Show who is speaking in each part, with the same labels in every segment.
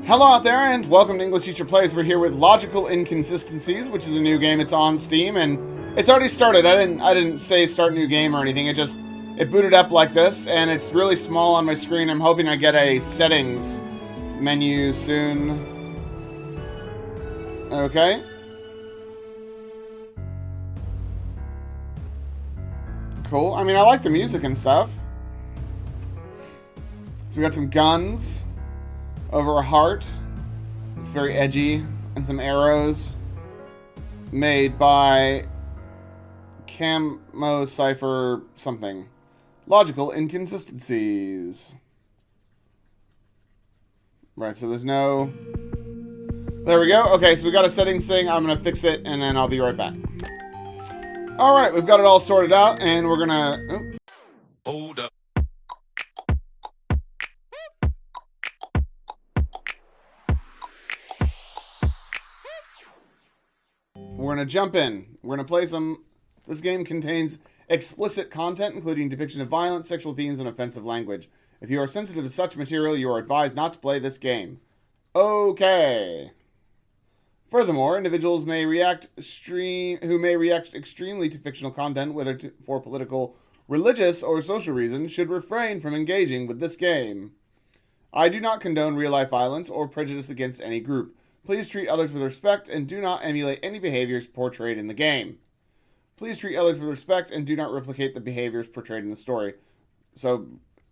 Speaker 1: Hello out there, and welcome to English Teacher Plays. We're here with Logical Inconsistencies, which is a new game. It's on Steam, and it's already started. I didn't say start new game or anything. It booted up like this, and it's really small on my screen. I'm hoping I get a settings menu soon. Okay. Cool. I mean, I like the music and stuff. So we got some guns over a heart. It's very edgy, and some arrows made by Camo Cipher something. Logical Inconsistencies. Right, so there's no... There we go. Okay, so we got a settings thing. I'm going to fix it, and then I'll be right back. Alright, we've got it all sorted out, and we're going to...
Speaker 2: Hold up.
Speaker 1: We're going to jump in. We're going to play some... This game contains explicit content, including depiction of violence, sexual themes, and offensive language. If you are sensitive to such material, you are advised not to play this game. Okay. Furthermore, individuals may react extremely to fictional content, whether for political, religious, or social reasons, should refrain from engaging with this game. I do not condone real-life violence or prejudice against any group. Please treat others with respect and do not emulate any behaviors portrayed in the game. Please treat others with respect and do not replicate the behaviors portrayed in the story. So,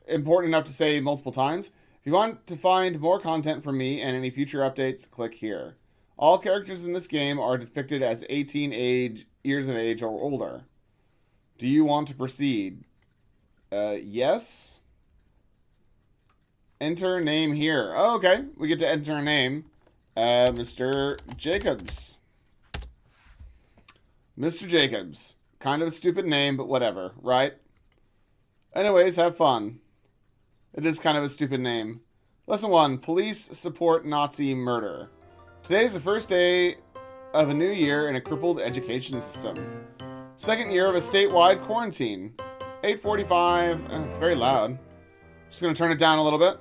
Speaker 1: important enough to say multiple times. If you want to find more content from me and any future updates, click here. All characters in this game are depicted as 18 years of age or older. Do you want to proceed? Yes. Enter name here. Oh, okay. We get to enter a name. Mr. Jacobs. Mr. Jacobs. Kind of a stupid name, but whatever, right? Anyways, have fun. It is kind of a stupid name. Lesson 1. Police support Nazi murder. Today is the first day of a new year in a crippled education system. Second year of a statewide quarantine. 8:45. It's very loud. Just going to turn it down a little bit.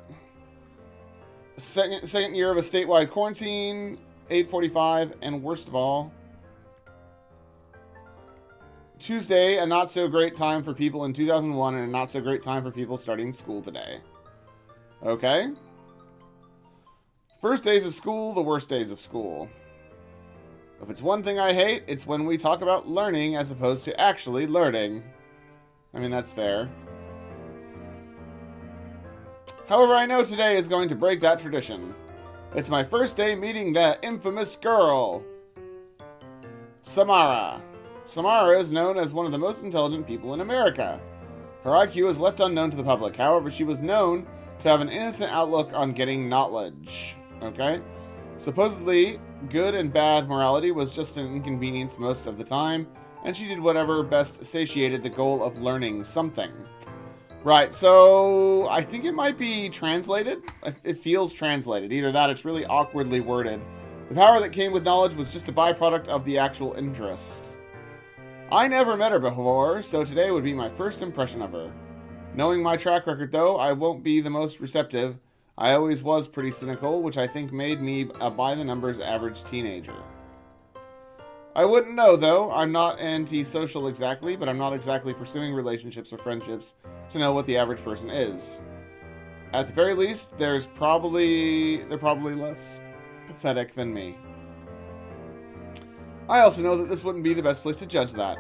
Speaker 1: Second year of a statewide quarantine. 8:45. And worst of all, Tuesday, a not so great time for people in 2001 and a not so great time for people starting school today. Okay. First days of school, the worst days of school. If it's one thing I hate, it's when we talk about learning as opposed to actually learning. I mean, that's fair. However, I know today is going to break that tradition. It's my first day meeting the infamous girl, Samarah. Samarah is known as one of the most intelligent people in America. Her IQ is left unknown to the public. However, she was known to have an innocent outlook on getting knowledge. Okay? Supposedly, good and bad morality was just an inconvenience most of the time, and she did whatever best satiated the goal of learning something. Right, so I think it might be translated. It feels translated. Either that, it's really awkwardly worded. The power that came with knowledge was just a byproduct of the actual interest. I never met her before, so today would be my first impression of her. Knowing my track record, though, I won't be the most receptive. I always was pretty cynical, which I think made me a by-the-numbers average teenager. I wouldn't know, though. I'm not antisocial exactly, but I'm not exactly pursuing relationships or friendships to know what the average person is. At the very least, they're probably less pathetic than me. I also know that this wouldn't be the best place to judge that.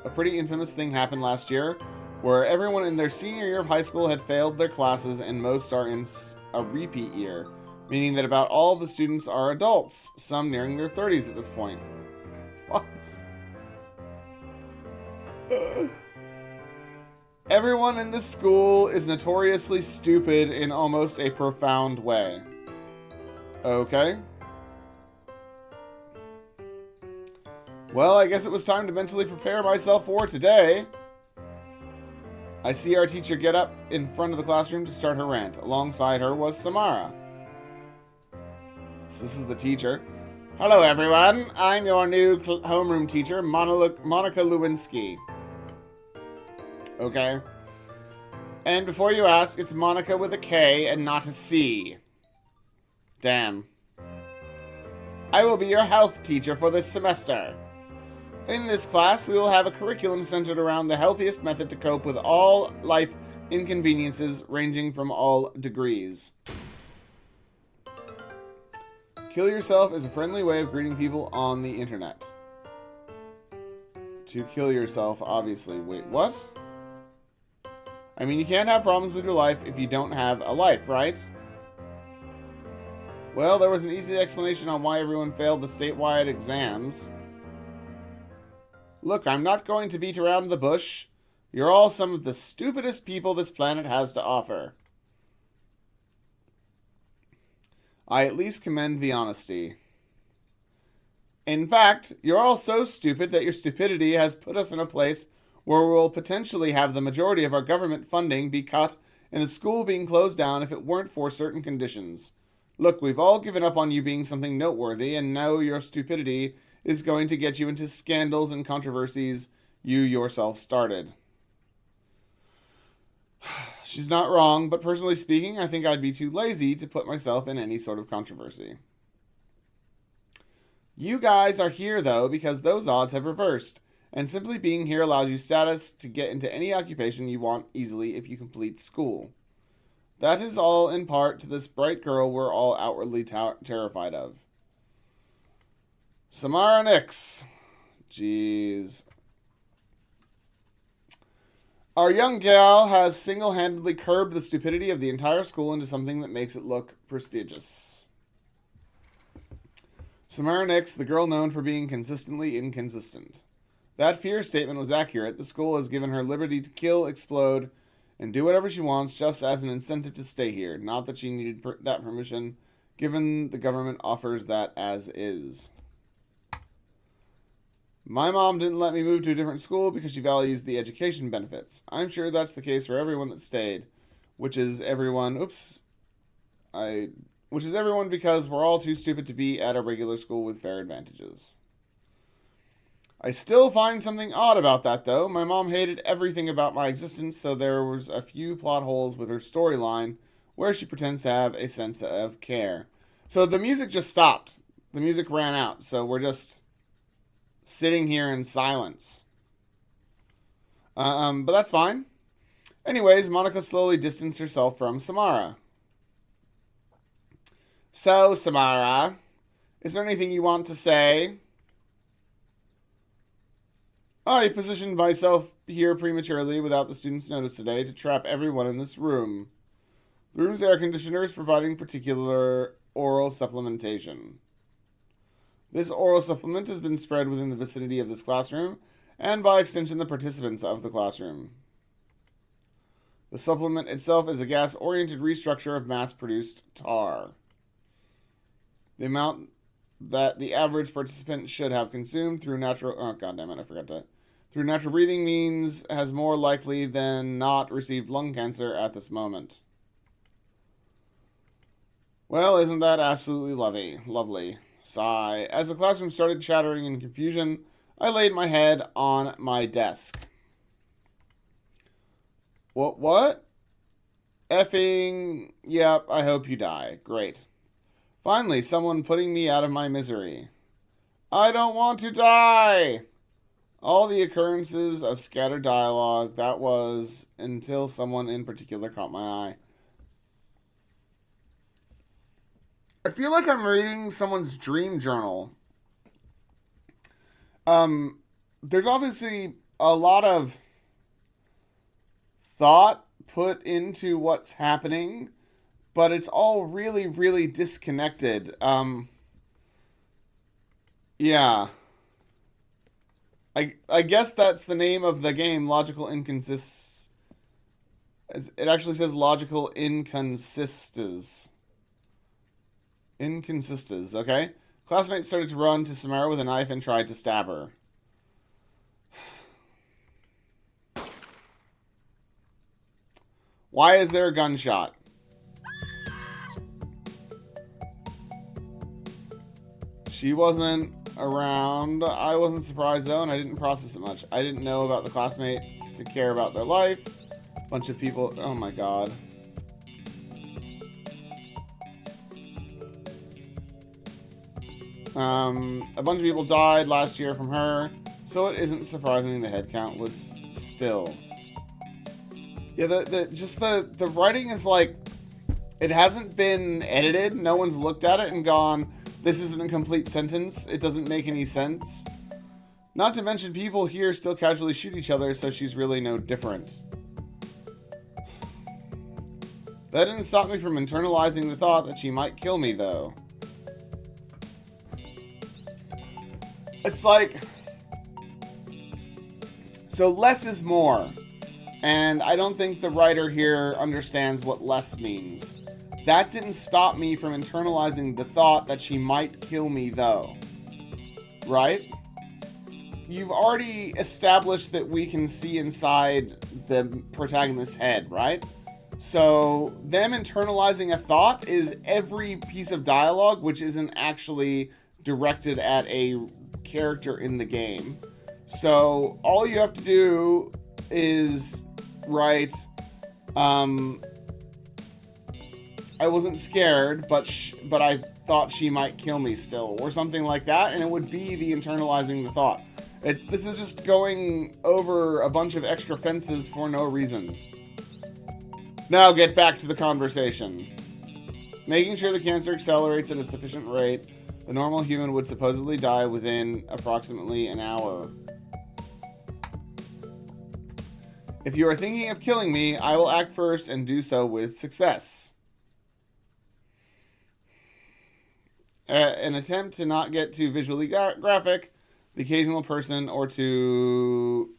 Speaker 1: A pretty infamous thing happened last year, where everyone in their senior year of high school had failed their classes and most are in a repeat year, meaning that about all of the students are adults, some nearing their 30s at this point. What? Everyone in this school is notoriously stupid in almost a profound way. Okay. Well, I guess it was time to mentally prepare myself for today. I see our teacher get up in front of the classroom to start her rant. Alongside her was Samarah. So this is the teacher. Hello, everyone. I'm your new homeroom teacher, Monica Lewinsky. Okay. And before you ask, it's Monica with a K and not a C. Damn. I will be your health teacher for this semester. In this class, we will have a curriculum centered around the healthiest method to cope with all life inconveniences ranging from all degrees. Kill yourself is a friendly way of greeting people on the internet. To kill yourself, obviously. Wait, what? I mean, you can't have problems with your life if you don't have a life, right? Well, there was an easy explanation on why everyone failed the statewide exams. Look, I'm not going to beat around the bush. You're all some of the stupidest people this planet has to offer. I at least commend the honesty. In fact, you're all so stupid that your stupidity has put us in a place where we'll potentially have the majority of our government funding be cut and the school being closed down if it weren't for certain conditions. Look, we've all given up on you being something noteworthy, and now your stupidity is going to get you into scandals and controversies you yourself started. She's not wrong, but personally speaking, I think I'd be too lazy to put myself in any sort of controversy. You guys are here, though, because those odds have reversed, and simply being here allows you status to get into any occupation you want easily if you complete school. That is all in part to this bright girl we're all outwardly terrified of. Samarah Nix. Jeez. Our young gal has single-handedly curbed the stupidity of the entire school into something that makes it look prestigious. Samarah Nix, the girl known for being consistently inconsistent. That fear statement was accurate. The school has given her liberty to kill, explode, and do whatever she wants just as an incentive to stay here. Not that she needed that permission, given the government offers that as is. My mom didn't let me move to a different school because she values the education benefits. I'm sure that's the case for everyone that stayed, which is everyone, which is everyone because we're all too stupid to be at a regular school with fair advantages. I still find something odd about that, though. My mom hated everything about my existence, so there was a few plot holes with her storyline where she pretends to have a sense of care. So the music just stopped. The music ran out, so we're just sitting here in silence. But that's fine. Anyways, Monica slowly distanced herself from Samarah. So, Samarah, is there anything you want to say? I positioned myself here prematurely without the students' notice today to trap everyone in this room. The room's air conditioner is providing particular oral supplementation. This oral supplement has been spread within the vicinity of this classroom, and by extension the participants of the classroom. The supplement itself is a gas-oriented restructure of mass-produced tar. The amount that the average participant should have consumed through natural... Oh, goddammit, I forgot that. Through natural breathing means has more likely than not received lung cancer at this moment. Well, isn't that absolutely lovely? Sigh. As the classroom started chattering in confusion, I laid my head on my desk. What? Effing... Yep, I hope you die. Great. Finally, someone putting me out of my misery. I don't want to die! All the occurrences of scattered dialogue, that was, until someone in particular caught my eye. I feel like I'm reading someone's dream journal. There's obviously a lot of thought put into what's happening, but it's all really, really disconnected. Yeah. I guess that's the name of the game, Logical Inconsistencies. It actually says Logical Inconsistencies. Inconsistencies, okay? Classmates started to run to Samarah with a knife and tried to stab her. Why is there a gunshot? She wasn't around. I wasn't surprised though, and I didn't process it much. I didn't know about the classmates to care about their life. Bunch of people. Oh my god. A bunch of people died last year from her, so it isn't surprising the headcount was still. Yeah, the writing is like, it hasn't been edited. No one's looked at it and gone, this isn't a complete sentence. It doesn't make any sense. Not to mention people here still casually shoot each other, so she's really no different. That didn't stop me from internalizing the thought that she might kill me, though. It's like, so less is more. And I don't think the writer here understands what less means. That didn't stop me from internalizing the thought that she might kill me, though. Right? You've already established that we can see inside the protagonist's head, right? So them internalizing a thought is every piece of dialogue which isn't actually directed at a character in the game. So all you have to do is write, I wasn't scared, but I thought she might kill me still, or something like that, and it would be the internalizing the thought. This is just going over a bunch of extra fences for no reason. Now get back to the conversation. Making sure the cancer accelerates at a sufficient rate, the normal human would supposedly die within approximately an hour. If you are thinking of killing me, I will act first and do so with success. An attempt to not get too visually graphic, the occasional person or two...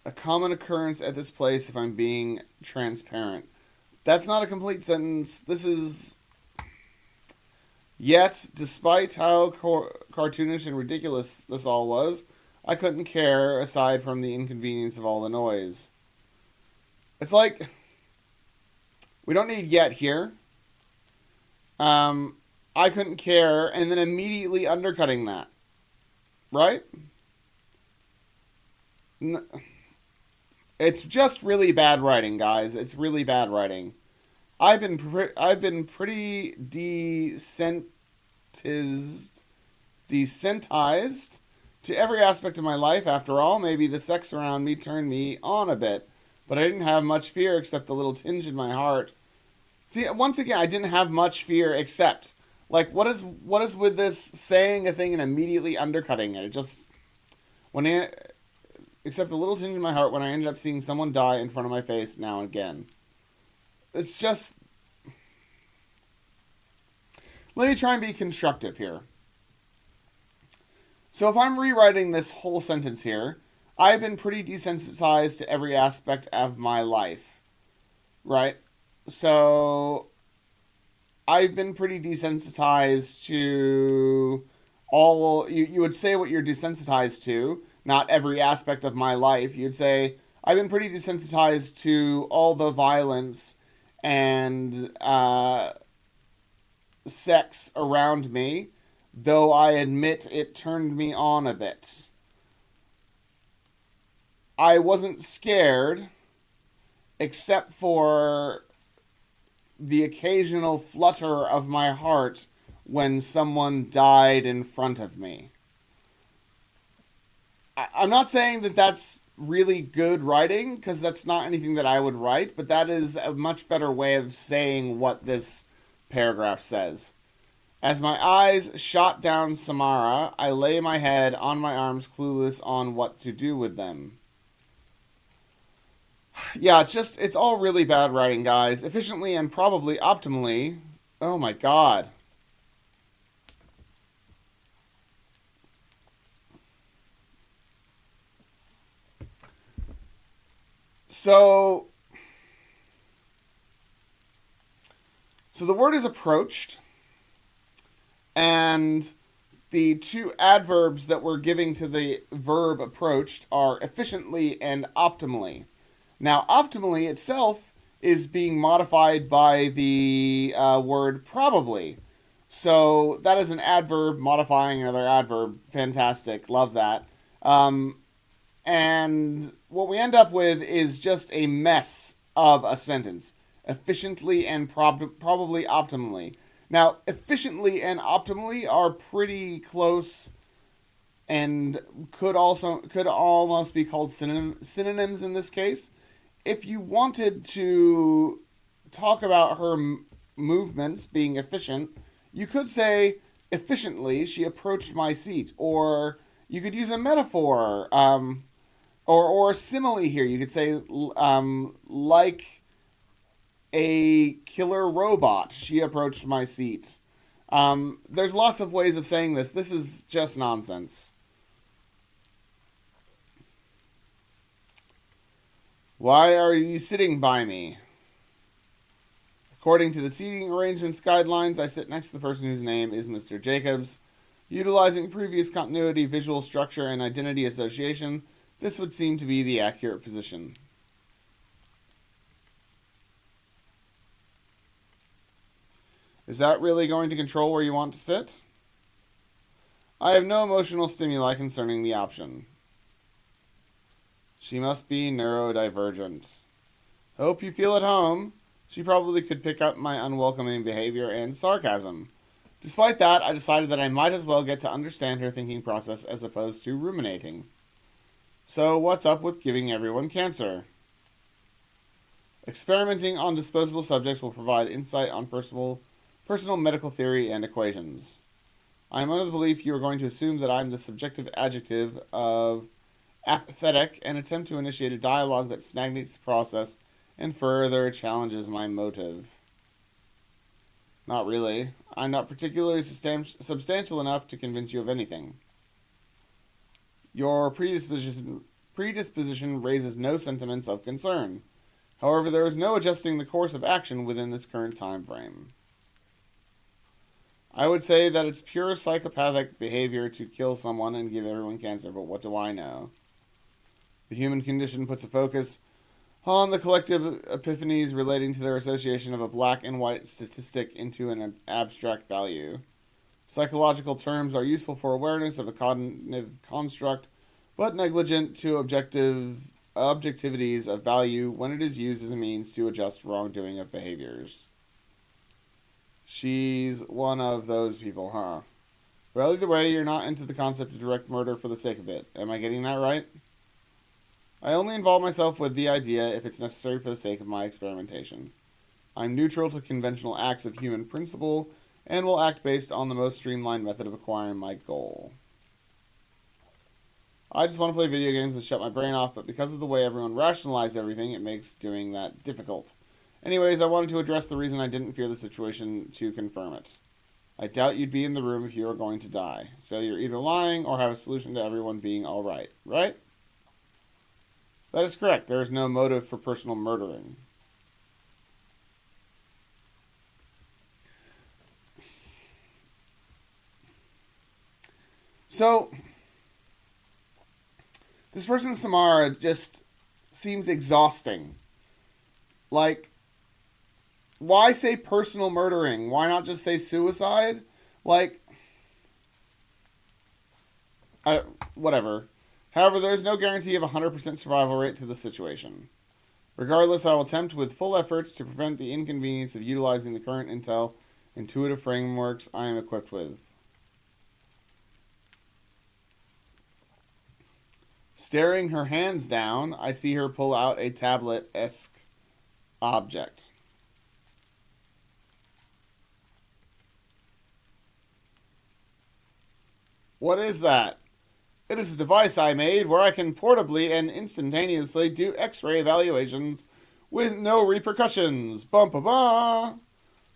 Speaker 1: A common occurrence at this place if I'm being transparent. That's not a complete sentence. This is... Yet, despite how cartoonish and ridiculous this all was, I couldn't care aside from the inconvenience of all the noise. It's like... We don't need yet here. I couldn't care, and then immediately undercutting that. Right? It's just really bad writing, guys. It's really bad writing. I've been pretty desensitized to every aspect of my life. After all, maybe the sex around me turned me on a bit, but I didn't have much fear except a little tinge in my heart. See, once again, I didn't have much fear except, like, what is with this saying a thing and immediately undercutting it? It just, except a little tinge in my heart when I ended up seeing someone die in front of my face now and again. It's just... Let me try and be constructive here. So if I'm rewriting this whole sentence here, I've been pretty desensitized to every aspect of my life. Right? So I've been pretty desensitized to all... You would say what you're desensitized to, not every aspect of my life. You'd say, I've been pretty desensitized to all the violence and sex around me, though I admit it turned me on a bit. I wasn't scared, except for the occasional flutter of my heart when someone died in front of me. I'm not saying that that's really good writing, because that's not anything that I would write, but that is a much better way of saying what this paragraph says. As my eyes shot down Samarah, I lay my head on my arms, clueless on what to do with them. Yeah, it's all really bad writing, guys. Efficiently and probably optimally. Oh my god. So the word is approached, and the two adverbs that we're giving to the verb approached are efficiently and optimally. Now, optimally itself is being modified by the word probably. So that is an adverb modifying another adverb. Fantastic. Love that. And what we end up with is just a mess of a sentence. efficiently and probably optimally. Now, efficiently and optimally are pretty close and could almost be called synonyms in this case. If you wanted to talk about her movements being efficient, you could say efficiently she approached my seat, or you could use a metaphor, or a simile here. You could say like a killer robot, she approached my seat. There's lots of ways of saying this. This is just nonsense. Why are you sitting by me? According to the seating arrangements guidelines, I sit next to the person whose name is Mr. Jacobs. Utilizing previous continuity, visual structure, and identity association, this would seem to be the accurate position. Is that really going to control where you want to sit? I have no emotional stimuli concerning the option. She must be neurodivergent. Hope you feel at home. She probably could pick up my unwelcoming behavior and sarcasm. Despite that, I decided that I might as well get to understand her thinking process as opposed to ruminating. So, what's up with giving everyone cancer? Experimenting on disposable subjects will provide insight on personal medical theory and equations. I am under the belief you are going to assume that I am the subjective adjective of apathetic and attempt to initiate a dialogue that stagnates the process and further challenges my motive. Not really. I'm not particularly substantial enough to convince you of anything. Your predisposition raises no sentiments of concern. However, there is no adjusting the course of action within this current time frame. I would say that it's pure psychopathic behavior to kill someone and give everyone cancer, but what do I know? The human condition puts a focus on the collective epiphanies relating to their association of a black and white statistic into an abstract value. Psychological terms are useful for awareness of a cognitive construct, but negligent to objectivities of value when it is used as a means to adjust wrongdoing of behaviors. She's one of those people, huh? Well, either way, you're not into the concept of direct murder for the sake of it. Am I getting that right? I only involve myself with the idea if it's necessary for the sake of my experimentation. I'm neutral to conventional acts of human principle and will act based on the most streamlined method of acquiring my goal. I just want to play video games and shut my brain off, but because of the way everyone rationalized everything, it makes doing that difficult. Anyways, I wanted to address the reason I didn't fear the situation to confirm it. I doubt you'd be in the room if you were going to die, so you're either lying or have a solution to everyone being alright, right? That is correct. There is no motive for personal murdering. So, this person, Samarah, just seems exhausting. Like, why say personal murdering? Why not just say suicide? Like, whatever. However, there is no guarantee of a 100% survival rate to the situation. Regardless, I will attempt with full efforts to prevent the inconvenience of utilizing the current intuitive frameworks I am equipped with. Staring her hands down, I see her pull out a tablet-esque object. What is that? It is a device I made where I can portably and instantaneously do X-ray evaluations with no repercussions. Bum-ba-ba!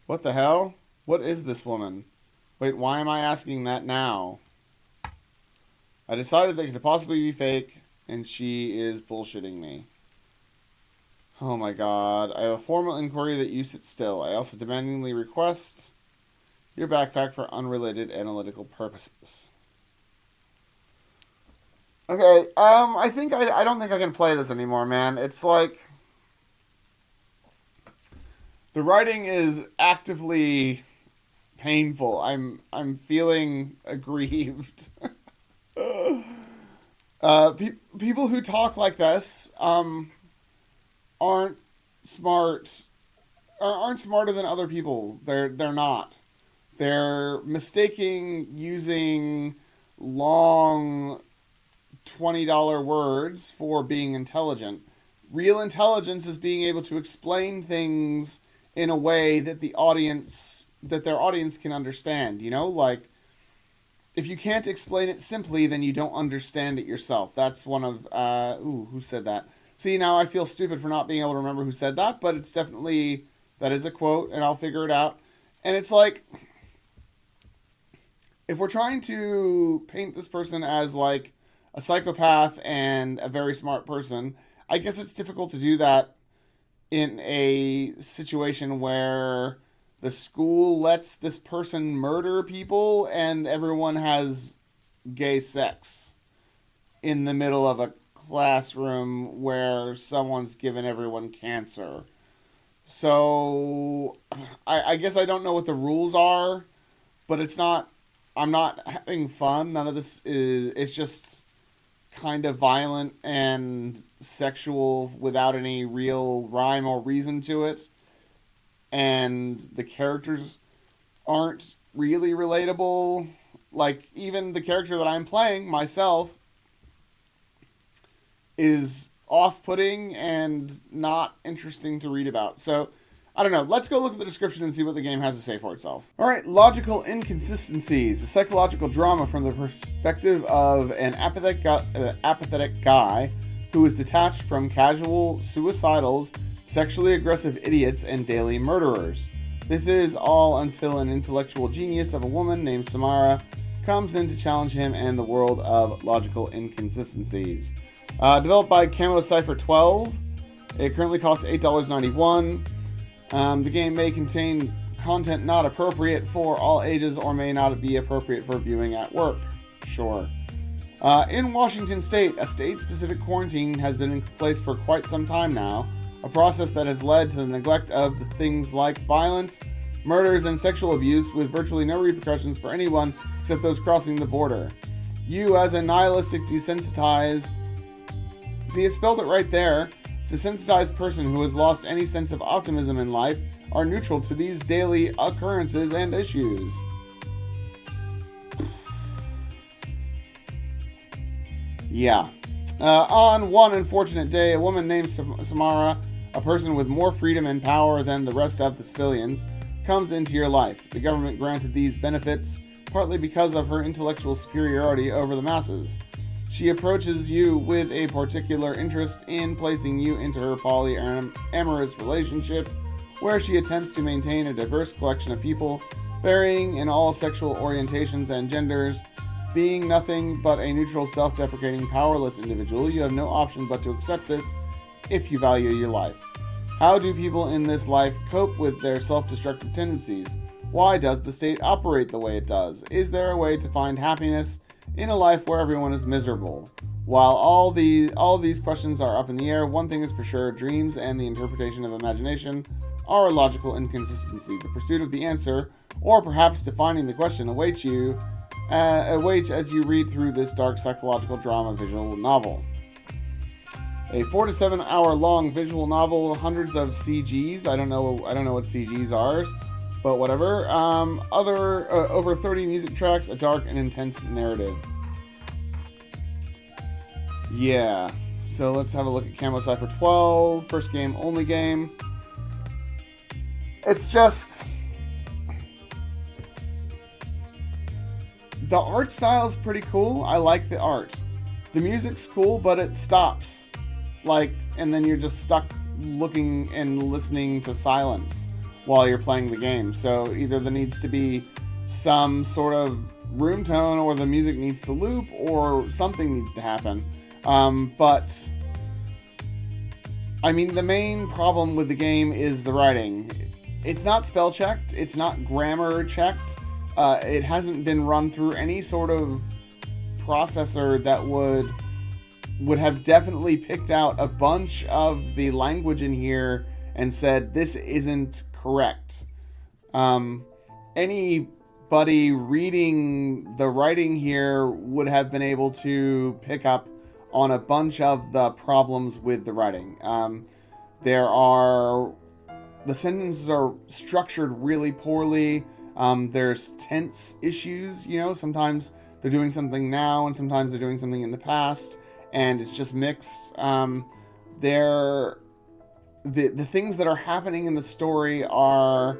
Speaker 1: What the hell? What is this woman? Wait, why am I asking that now? I decided that it could possibly be fake, and she is bullshitting me. Oh my god. I have a formal inquiry that you sit still. I also demandingly request your backpack for unrelated analytical purposes. Okay, I don't think I can play this anymore, man. It's like the writing is actively painful. I'm feeling aggrieved. People who talk like this aren't smart aren't smarter than other people. They're not. They're mistaking using long $20 words for being intelligent. Real intelligence is being able to explain things in a way that their audience can understand, you know? Like, if you can't explain it simply, then you don't understand it yourself. That's one of who said that? See, now I feel stupid for not being able to remember who said that, but it's definitely, that is a quote, and I'll figure it out. And it's like, if we're trying to paint this person as like a psychopath and a very smart person, I guess it's difficult to do that in a situation where the school lets this person murder people and everyone has gay sex in the middle of a classroom where someone's given everyone cancer. So I guess I don't know what the rules are, but I'm not having fun. None of this it's just kind of violent and sexual without any real rhyme or reason to it. And the characters aren't really relatable. Like, even the character that I'm playing, myself, is off-putting and not interesting to read about. So, I don't know. Let's go look at the description and see what the game has to say for itself. Alright, Logical Inconsistencies. A psychological drama from the perspective of an apathetic guy who is detached from casual suicidals, sexually aggressive idiots, and daily murderers. This is all until an intellectual genius of a woman named Samarah comes in to challenge him and the world of logical inconsistencies. Developed by Camo Cypher 12. It currently costs $8.91. The game may contain content not appropriate for all ages or may not be appropriate for viewing at work. Sure. In Washington State, a state-specific quarantine has been in place for quite some time now, a process that has led to the neglect of things like violence, murders, and sexual abuse with virtually no repercussions for anyone except those crossing the border. You, as a nihilistic, desensitized... See, it spelled it right there. Desensitized person who has lost any sense of optimism in life are neutral to these daily occurrences and issues. Yeah. On one unfortunate day, a woman named Samarah, a person with more freedom and power than the rest of the civilians, comes into your life. The government granted these benefits partly because of her intellectual superiority over the masses. She approaches you with a particular interest in placing you into her polyamorous relationship, where she attempts to maintain a diverse collection of people, varying in all sexual orientations and genders. Being nothing but a neutral, self-deprecating, powerless individual, you have no option but to accept this if you value your life. How do people in this life cope with their self-destructive tendencies? Why does the state operate the way it does? Is there a way to find happiness in a life where everyone is miserable? While all these questions are up in the air, one thing is for sure: dreams and the interpretation of imagination are a logical inconsistency. The pursuit of the answer, or perhaps defining the question, awaits as you read through this dark psychological drama visual novel. A 4 to 7 hour long visual novel, hundreds of CGs. I don't know what CGs are, but whatever. Over 30 music tracks, a dark and intense narrative. Yeah. So let's have a look at Camo Cypher 12. First game, only game. It's just... the art style is pretty cool. I like the art. The music's cool, but it stops. And then you're just stuck looking and listening to silence while you're playing the game. So either there needs to be some sort of room tone, or the music needs to loop, or something needs to happen. But I mean, the main problem with the game is the writing. It's not spell checked. It's not grammar checked. It hasn't been run through any sort of processor that would have definitely picked out a bunch of the language in here and said, this isn't correct. Anybody reading the writing here would have been able to pick up on a bunch of the problems with the writing. There are the sentences are structured really poorly. There's tense issues, you know, sometimes they're doing something now and sometimes they're doing something in the past, and it's just mixed. The things that are happening in the story are,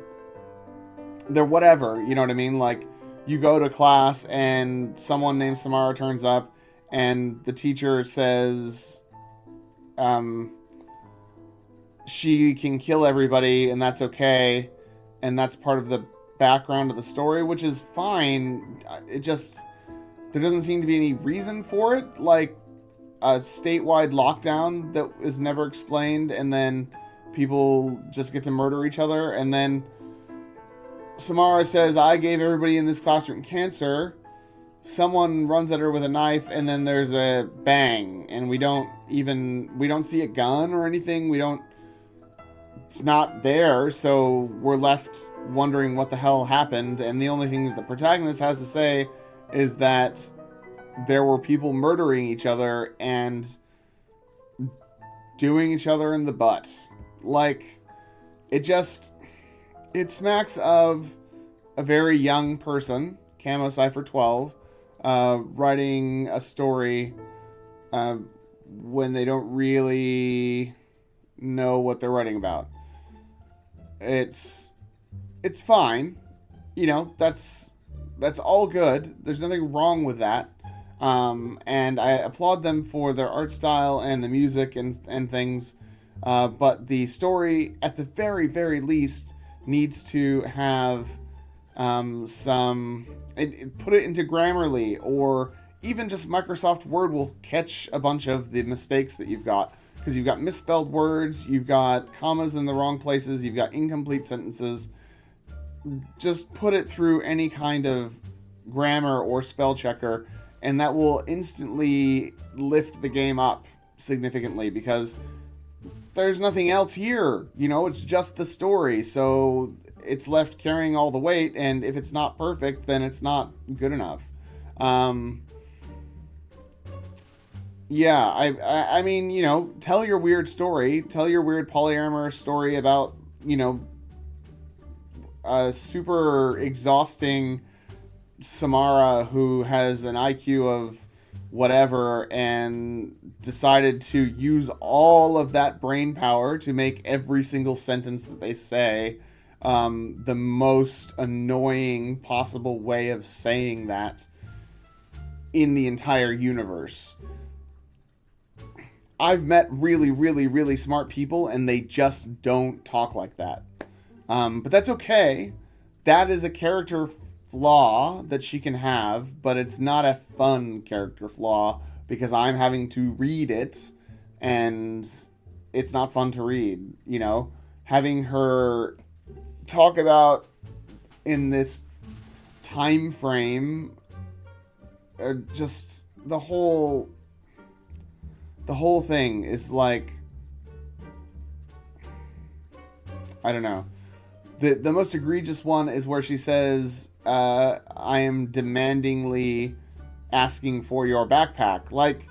Speaker 1: they're whatever, you know what I mean? Like, you go to class and someone named Samarah turns up and the teacher says she can kill everybody and that's okay, and that's part of the background of the story, which is fine. It just, there doesn't seem to be any reason for it, like a statewide lockdown that is never explained, and then people just get to murder each other, and then Samarah says, I gave everybody in this classroom cancer. Someone runs at her with a knife, and then there's a bang, and we don't see a gun or anything. It's not there, so we're left wondering what the hell happened, and the only thing that the protagonist has to say is that there were people murdering each other and doing each other in the butt. Like, it smacks of a very young person, Camo Cypher 12, writing a story when they don't really know what they're writing about. It's fine, you know, that's all good. There's nothing wrong with that. And I applaud them for their art style and the music and things. But the story, at the very, very least, needs to have put it into Grammarly, or even just Microsoft Word will catch a bunch of the mistakes that you've got. Because you've got misspelled words, you've got commas in the wrong places, you've got incomplete sentences. Just put it through any kind of grammar or spell checker, and that will instantly lift the game up significantly, because there's nothing else here. You know, it's just the story, so it's left carrying all the weight, and if it's not perfect, then it's not good enough. Yeah, I mean, you know, tell your weird story. Tell your weird polyamorous story about, you know, a super exhausting Samarah who has an IQ of whatever and decided to use all of that brain power to make every single sentence that they say the most annoying possible way of saying that in the entire universe. I've met really, really, really smart people, and they just don't talk like that. But that's okay. That is a character flaw that she can have, but it's not a fun character flaw, because I'm having to read it, and it's not fun to read, you know? Having her talk about in this time frame, just the whole thing is like, I don't know. The most egregious one is where she says, I am demandingly asking for your backpack. Like,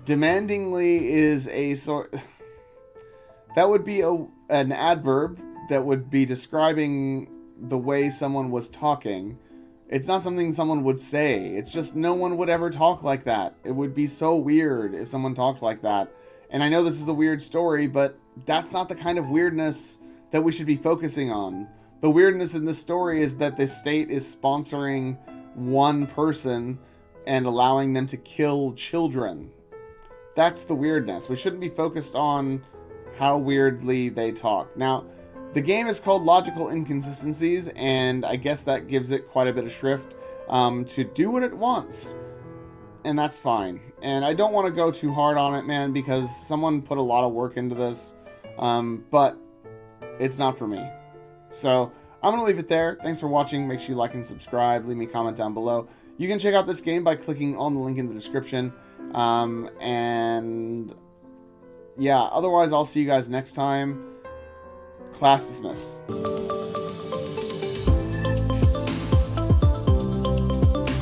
Speaker 1: demandingly is a sort... That would be an adverb that would be describing the way someone was talking. It's not something someone would say. It's just no one would ever talk like that. It would be so weird if someone talked like that. And I know this is a weird story, but that's not the kind of weirdness that we should be focusing on. The weirdness in this story is that the state is sponsoring one person and allowing them to kill children. That's the weirdness. We shouldn't be focused on how weirdly they talk. Now, the game is called Logical Inconsistencies, and I guess that gives it quite a bit of shrift to do what it wants. And that's fine. And I don't want to go too hard on it, man, because someone put a lot of work into this. But it's not for me. So I'm going to leave it there. Thanks for watching. Make sure you like and subscribe. Leave me a comment down below. You can check out this game by clicking on the link in the description. And yeah, otherwise I'll see you guys next time. Class dismissed.